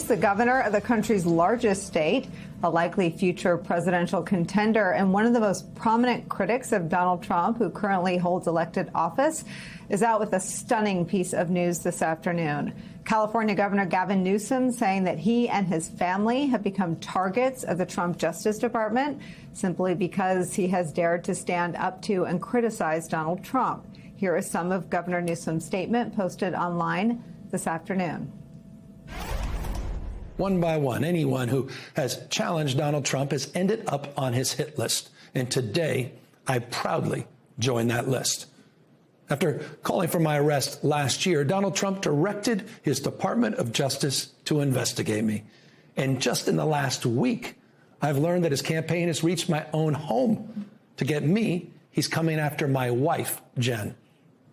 The governor of the country's largest state, a likely future presidential contender, and one of the most prominent critics of Donald Trump, who currently holds elected office, is out with a stunning piece of news this afternoon. California Governor Gavin Newsom saying that he and his family have become targets of the Trump Justice Department simply because he has dared to stand up to and criticize Donald Trump. Here is some of Governor Newsom's statement posted online this afternoon. One by one, anyone who has challenged Donald Trump has ended up on his hit list. And today, I proudly join that list. After calling for my arrest last year, Donald Trump directed his Department of Justice to investigate me. And just in the last week, I've learned that his campaign has reached my own home. To get me, he's coming after my wife, Jen,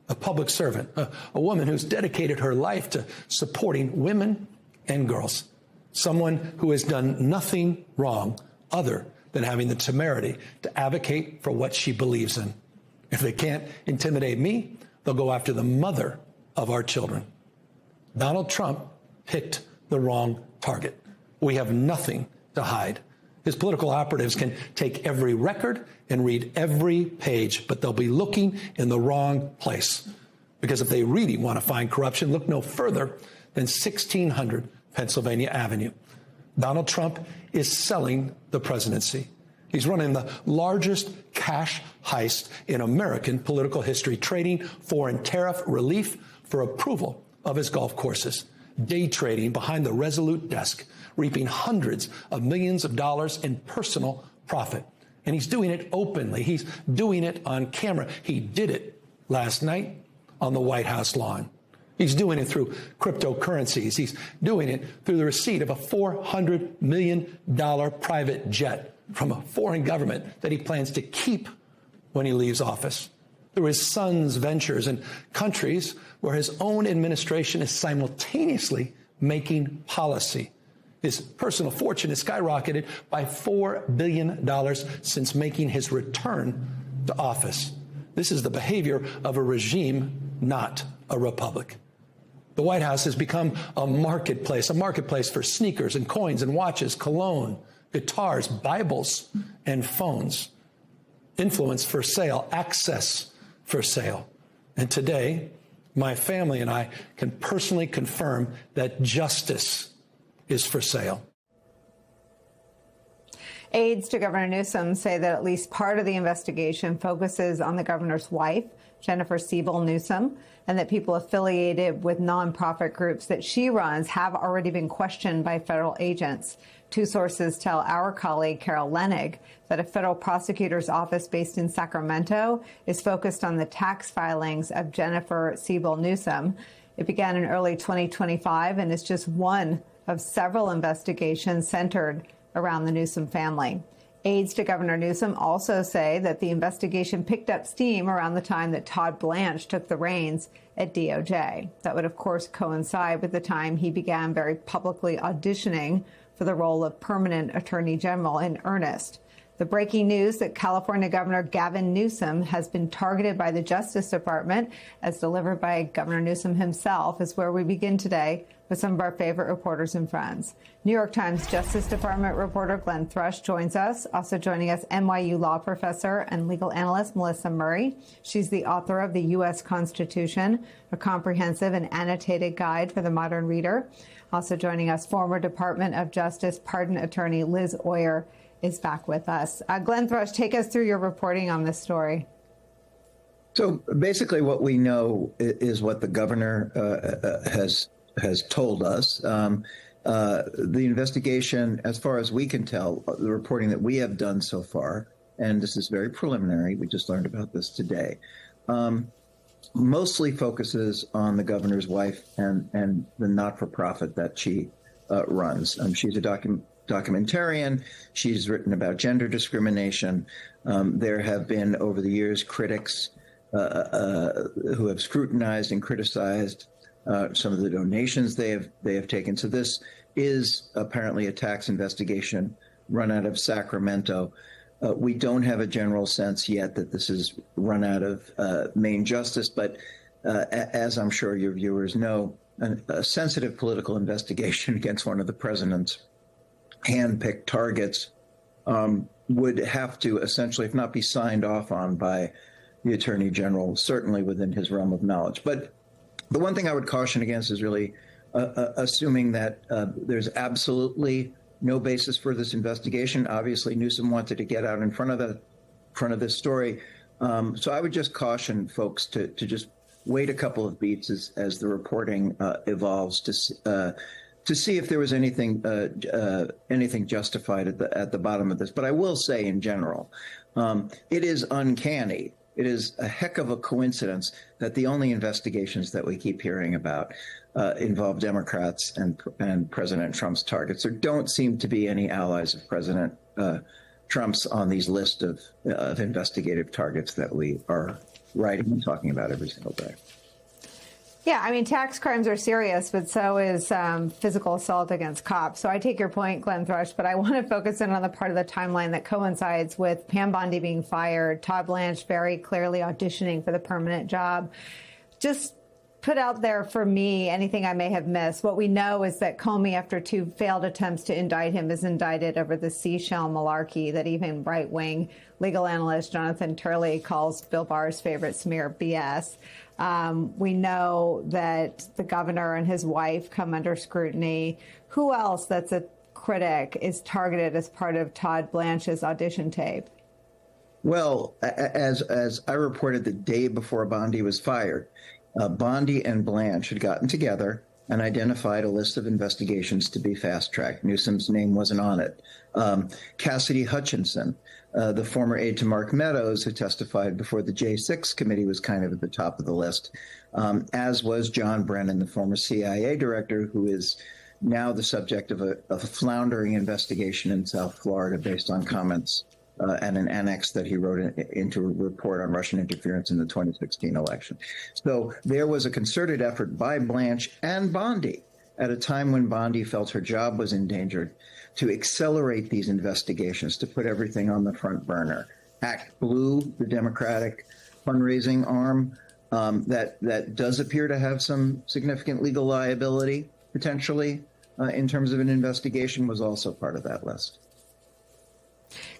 a public servant, a woman who's dedicated her life to supporting women and girls. Someone who has done nothing wrong other than having the temerity to advocate for what she believes in. If they can't intimidate me, they'll go after the mother of our children. Donald Trump picked the wrong target. We have nothing to hide. His political operatives can take every record and read every page, but they'll be looking in the wrong place. Because if they really want to find corruption, look no further than 1600 Pennsylvania Avenue. Donald Trump is selling the presidency. He's running the largest cash heist in American political history, trading foreign tariff relief for approval of his golf courses, day trading behind the Resolute desk, reaping hundreds of millions of dollars in personal profit. And he's doing it openly. He's doing it on camera. He did it last night on the White House lawn. He's doing it through cryptocurrencies. He's doing it through the receipt of a $400 million private jet from a foreign government that he plans to keep when he leaves office. Through his son's ventures in countries where his own administration is simultaneously making policy. His personal fortune has skyrocketed by $4 billion since making his return to office. This is the behavior of a regime, not a republic. The White House has become a marketplace for sneakers and coins and watches, cologne, guitars, Bibles, and phones. Influence for sale, access for sale. And today, my family and I can personally confirm that justice is for sale. Aides to Governor Newsom say that at least part of the investigation focuses on the governor's wife, Jennifer Siebel Newsom, and that people affiliated with nonprofit groups that she runs have already been questioned by federal agents. Two sources tell our colleague Carol Lenig that a federal prosecutor's office based in Sacramento is focused on the tax filings of Jennifer Siebel Newsom. It began in early 2025 and is just one of several investigations centered around the Newsom family. Aides to Governor Newsom also say that the investigation picked up steam around the time that Todd Blanche took the reins at DOJ. That would, of course, coincide with the time he began very publicly auditioning for the role of permanent attorney general in earnest. The breaking news that California Governor Gavin Newsom has been targeted by the Justice Department, as delivered by Governor Newsom himself, is where we begin today with some of our favorite reporters and friends. New York Times Justice Department reporter Glenn Thrush joins us. Also joining us, NYU law professor and legal analyst Melissa Murray. She's the author of The U.S. Constitution, a comprehensive and annotated guide for the modern reader. Also joining us, former Department of Justice pardon attorney Liz Oyer is back with us. Glenn Thrush, take us through your reporting on this story. So basically what we know is what the governor has told us. The investigation, as far as we can tell, the reporting that we have done so far, and this is very preliminary, we just learned about this today, mostly focuses on the governor's wife and the not-for-profit that she runs. She's a documentarian. She's written about gender discrimination. There have been, over the years, critics who have scrutinized and criticized some of the donations they have taken. So this is apparently a tax investigation run out of Sacramento. We don't have a general sense yet that this is run out of Main Justice, but as I'm sure your viewers know, a sensitive political investigation against one of the president's hand-picked targets would have to essentially, if not be signed off on by the Attorney General, certainly within his realm of knowledge. But the one thing I would caution against is really assuming that there's absolutely no basis for this investigation. Obviously, Newsom wanted to get out in front of this story. So I would just caution folks to just wait a couple of beats as the reporting evolves to see if there was anything justified at the bottom of this. But I will say in general, it is uncanny. It is a heck of a coincidence that the only investigations that we keep hearing about involve Democrats and President Trump's targets. There don't seem to be any allies of President Trump's on these list of investigative targets that we are writing and talking about every single day. Yeah, I mean, tax crimes are serious, but so is physical assault against cops. So I take your point, Glenn Thrush, but I want to focus in on the part of the timeline that coincides with Pam Bondi being fired, Todd Blanche very clearly auditioning for the permanent job. Just put out there for me anything I may have missed. What we know is that Comey, after 2 failed attempts to indict him, is indicted over the seashell malarkey that even right-wing legal analyst Jonathan Turley calls Bill Barr's favorite smear BS. We know that the governor and his wife come under scrutiny. Who else that's a critic is targeted as part of Todd Blanche's audition tape? Well, as I reported the day before Bondi was fired, Bondi and Blanche had gotten together and identified a list of investigations to be fast-tracked. Newsom's name wasn't on it. Cassidy Hutchinson, the former aide to Mark Meadows, who testified before the J6 committee, was kind of at the top of the list, as was John Brennan, the former CIA director, who is now the subject of a floundering investigation in South Florida based on comments and an annex that he wrote into a report on Russian interference in the 2016 election. So there was a concerted effort by Blanche and Bondi at a time when Bondi felt her job was endangered to accelerate these investigations, to put everything on the front burner. Act Blue, the Democratic fundraising arm, that does appear to have some significant legal liability, potentially, in terms of an investigation, was also part of that list.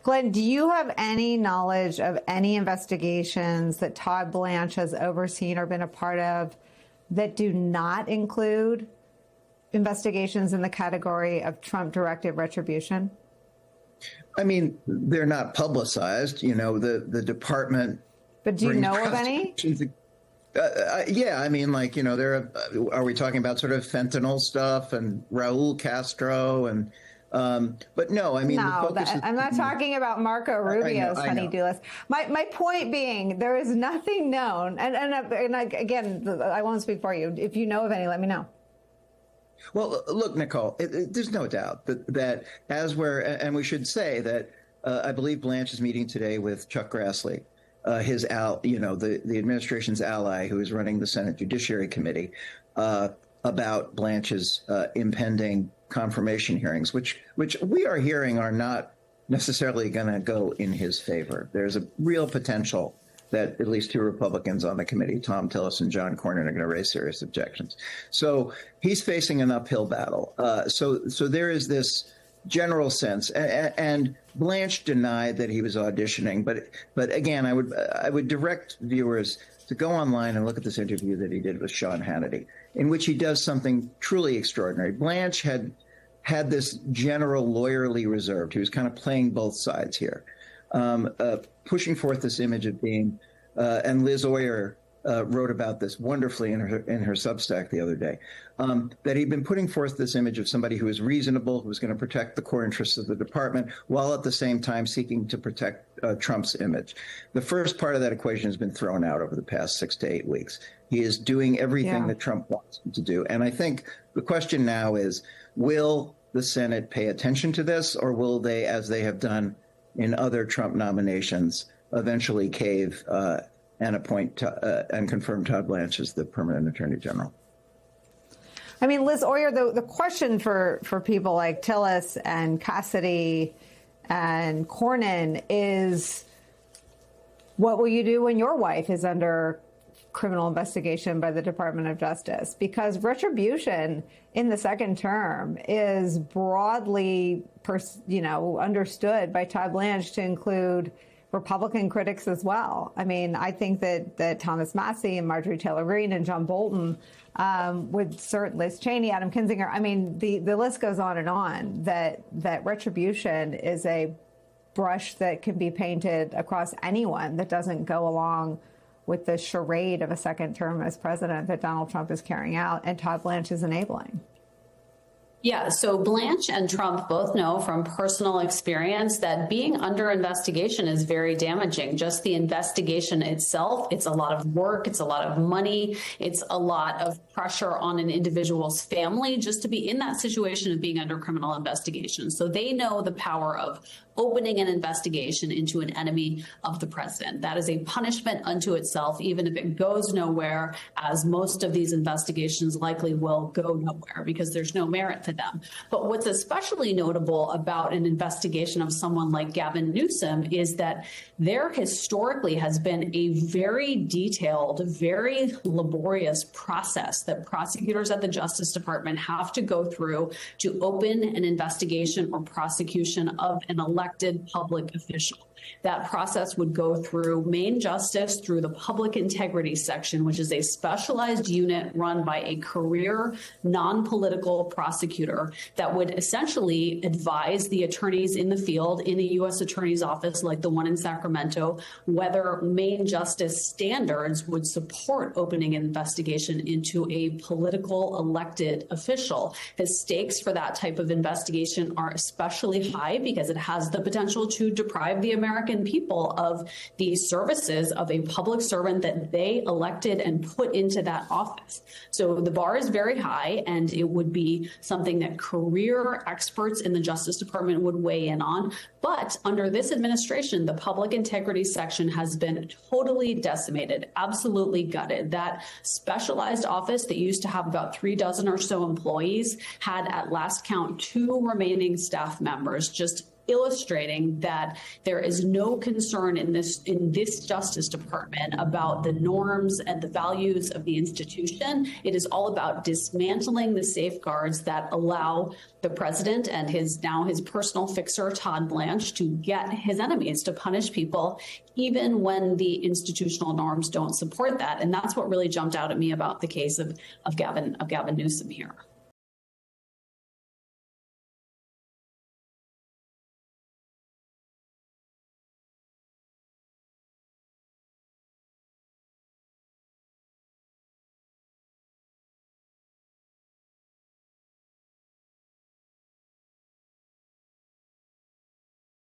Glenn, do you have any knowledge of any investigations that Todd Blanche has overseen or been a part of that do not include investigations in the category of Trump-directed retribution? I mean, they're not publicized. You know, the department. But do you know of any? Yeah, I mean, like, you know, are we talking about sort of fentanyl stuff and Raul Castro and. But no, I mean, no, I'm not talking about Marco Rubio's honey-do list. My point being, there is nothing known, and again, I won't speak for you. If you know of any, let me know. Well, look, Nicole, there's no doubt that as and we should say that I believe Blanche is meeting today with Chuck Grassley, the administration's ally who is running the Senate Judiciary Committee, about Blanche's impending confirmation hearings, which we are hearing are not necessarily going to go in his favor. There's a real potential that at least 2 Republicans on the committee, Tom Tillis and John Cornyn, are going to raise serious objections. So he's facing an uphill battle. So there is this general sense, and Blanche denied that he was auditioning. But again, I would direct viewers to go online and look at this interview that he did with Sean Hannity, in which he does something truly extraordinary. Blanche had this general lawyerly reserve. He was kind of playing both sides here, pushing forth this image of being, and Liz Oyer wrote about this wonderfully in her Substack the other day, that he'd been putting forth this image of somebody who is reasonable, who was going to protect the core interests of the department, while at the same time seeking to protect Trump's image. The first part of that equation has been thrown out over the past 6 to 8 weeks. He is doing everything that Trump wants him to do. And I think the question now is, will the Senate pay attention to this, or will they, as they have done in other Trump nominations, eventually cave and appoint and confirm Todd Blanche as the permanent attorney general? I mean, Liz Oyer, the question for people like Tillis and Cassidy and Cornyn is, what will you do when your wife is under criminal investigation by the Department of Justice, because retribution in the second term is broadly, understood by Todd Blanche to include Republican critics as well. I mean, I think that Thomas Massie and Marjorie Taylor Greene and John Bolton would certainly, Liz Cheney, Adam Kinzinger, I mean, the list goes on, that retribution is a brush that can be painted across anyone that doesn't go along with the charade of a second term as president that Donald Trump is carrying out and Todd Blanche is enabling. Yeah, so Blanche and Trump both know from personal experience that being under investigation is very damaging. Just the investigation itself, it's a lot of work, it's a lot of money, it's a lot of pressure on an individual's family just to be in that situation of being under criminal investigation. So they know the power of opening an investigation into an enemy of the president. That is a punishment unto itself, even if it goes nowhere, as most of these investigations likely will go nowhere because there's no merit to them. But what's especially notable about an investigation of someone like Gavin Newsom is that there historically has been a very detailed, very laborious process that prosecutors at the Justice Department have to go through to open an investigation or prosecution of an elected public official. That process would go through Main Justice, through the Public Integrity Section, which is a specialized unit run by a career non-political prosecutor that would essentially advise the attorneys in the field in a U.S. attorney's office like the one in Sacramento, whether Main Justice standards would support opening an investigation into a political elected official. The stakes for that type of investigation are especially high because it has the potential to deprive the American people of the services of a public servant that they elected and put into that office. So the bar is very high, and it would be something that career experts in the Justice Department would weigh in on. But under this administration, the Public Integrity Section has been totally decimated, absolutely gutted. That specialized office that used to have about 36 or so employees had at last count 2 remaining staff members, just illustrating that there is no concern in this Justice Department about the norms and the values of the institution. It is all about dismantling the safeguards that allow the president and his personal fixer, Todd Blanche, to get his enemies, to punish people, even when the institutional norms don't support that. And that's what really jumped out at me about the case of Gavin Newsom here.